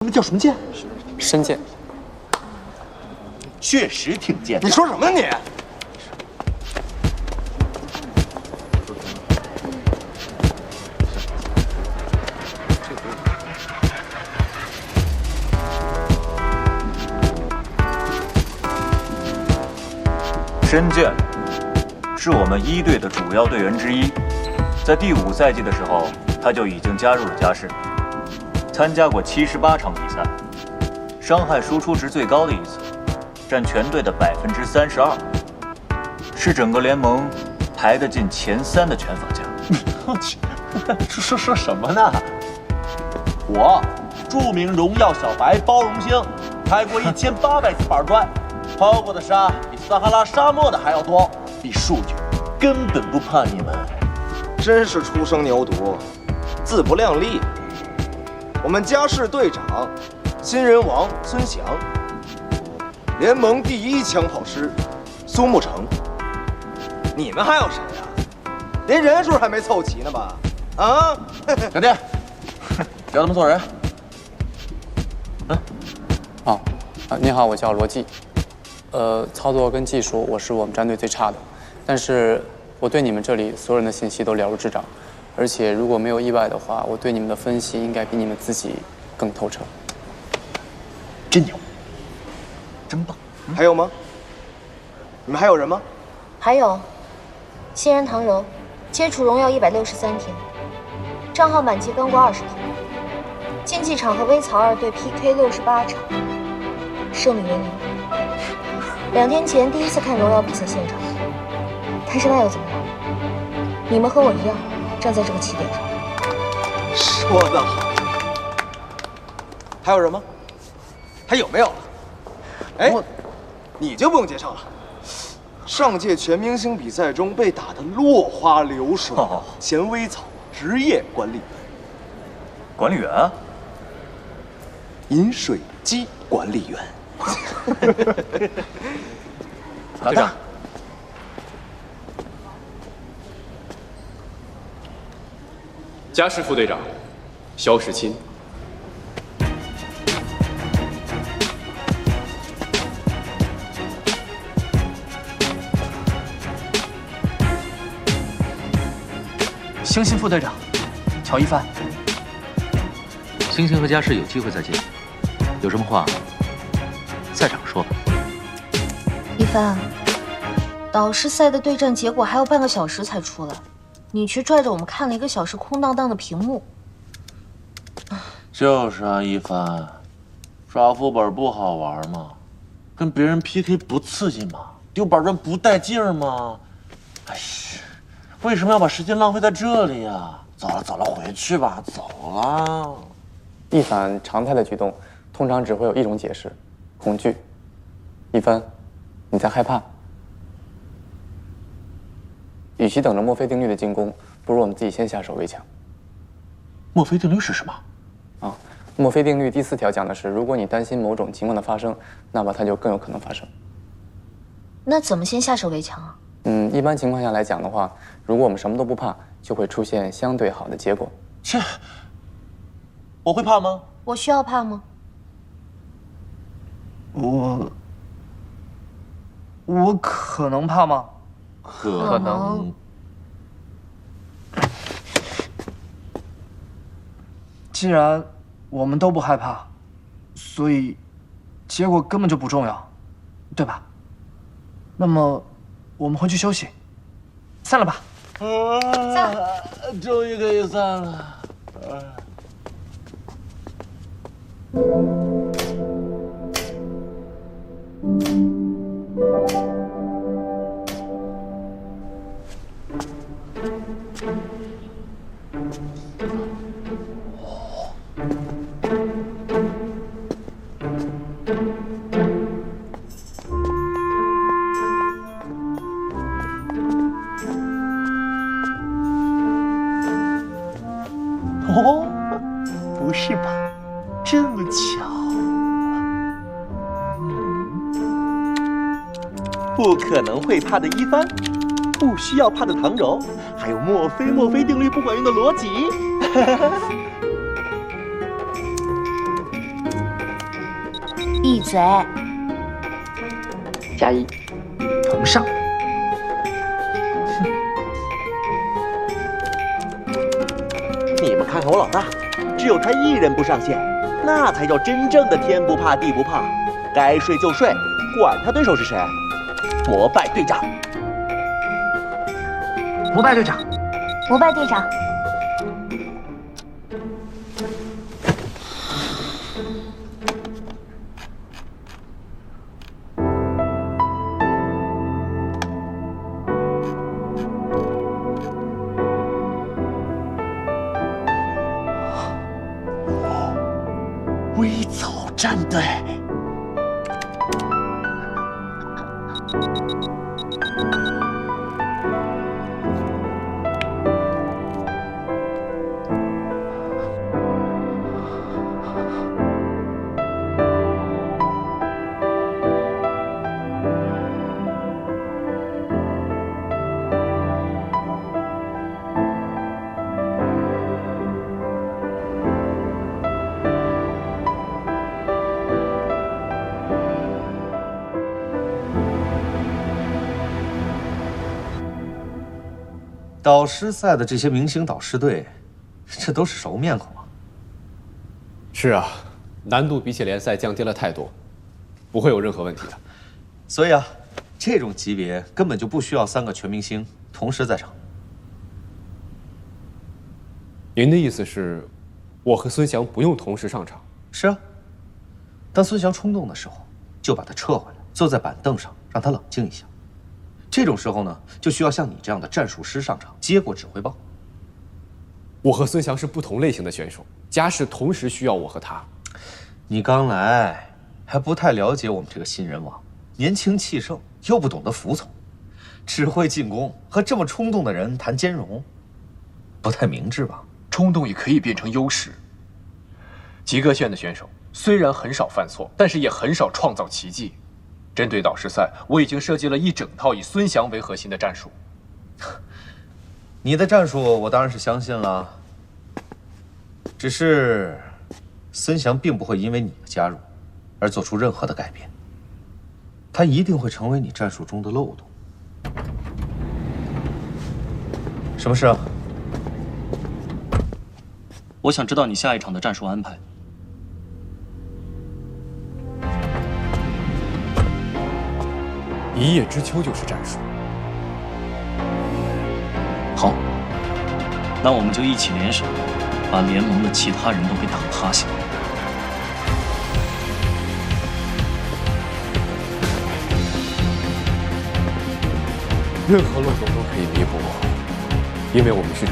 那叫什么剑？身剑。确实挺贱。你说什么呢你？申剑是我们一队的主要队员之一，在第5赛季的时候，他就已经加入了家世，参加过78场比赛，伤害输出值最高的一次，占全队的32%，是整个联盟排得进前3的拳法家。我去，说什么呢？我著名荣耀小白包荣兴，开过1800次板砖，抛过的沙比撒哈拉沙漠的还要多，比数据根本不怕你们。真是初生牛犊，自不量力。我们家世队长新人王孙翔，联盟第1枪炮师苏沐橙，你们还有谁呀？连人数还没凑齐呢吧？啊！小弟，教他们做人。你好，我叫罗辑。操作跟技术我是我们战队最差的，但是我对你们这里所有人的信息都了如指掌，而且如果没有意外的话，我对你们的分析应该比你们自己更透彻。真牛，真棒！还有吗？你们还有人吗？还有，新人唐柔，接触荣耀163天，账号满级刚过20天，竞技场和微草2队 PK 68场，胜率为0。2天前第1次看荣耀比赛现场，但是那又怎么样？你们和我一样，站在这个起点上。说得好。还有人吗？还有没有了？哎，你就不用介绍了。上届全明星比赛中被打得落花流水，前微草职业管理员。管理员？饮水机管理员。队长，家世副队长肖时钦。星星副队长乔一帆。星星和家世有机会再见，有什么话赛场说吧。一帆，导师赛的对战结果还有半个小时才出来，你去拽着我们看了1个小时空荡荡的屏幕。就是啊，一帆，刷副本不好玩吗？跟别人 PK 不刺激吗？丢板砖不带劲儿吗？哎呀，为什么要把时间浪费在这里呀？走了，回去吧，走了。一凡常态的举动，通常只会有一种解释：恐惧。一帆，你在害怕。与其等着墨菲定律的进攻，不如我们自己先下手为强。墨菲定律是什么？墨菲定律第4条讲的是，如果你担心某种情况的发生，那么它就更有可能发生。那怎么先下手为强啊？一般情况下来讲的话，如果我们什么都不怕，就会出现相对好的结果。切，我会怕吗？我需要怕吗？我可能怕吗？可能。既然我们都不害怕，所以结果根本就不重要，对吧？那么我们回去休息，散了吧。散了。终于可以散了。哦，不是吧？这么巧？不可能会怕的一帆，不需要怕的唐柔，还有墨菲定律不管用的逻辑。闭嘴。加一，同上。你们看看我老大，只有他一人不上线，那才叫真正的天不怕地不怕，该睡就睡，管他对手是谁。膜拜队长，膜拜队长，膜拜队长。微草战队。导师赛的这些明星导师队，这都是熟面孔啊。是啊，难度比起联赛降低了太多，不会有任何问题的。所以啊，这种级别根本就不需要3个全明星同时在场。您的意思是，我和孙翔不用同时上场？是啊，当孙翔冲动的时候，就把他撤回来，坐在板凳上，让他冷静一下。这种时候呢，就需要像你这样的战术师上场接过指挥棒。我和孙翔是不同类型的选手，家世同时需要我和他。你刚来，还不太了解我们这个新人王，年轻气盛，又不懂得服从，只会进攻，和这么冲动的人谈兼容，不太明智吧？冲动也可以变成优势。及格线的选手虽然很少犯错，但是也很少创造奇迹。针对导师赛，我已经设计了一整套以孙翔为核心的战术。你的战术我当然是相信了，只是孙翔并不会因为你的加入而做出任何的改变，他一定会成为你战术中的漏洞。什么事啊？我想知道你下一场的战术安排。一叶知秋就是战术。好，那我们就一起联手，把联盟的其他人都给打趴下。任何漏洞都可以弥补我，因为我们是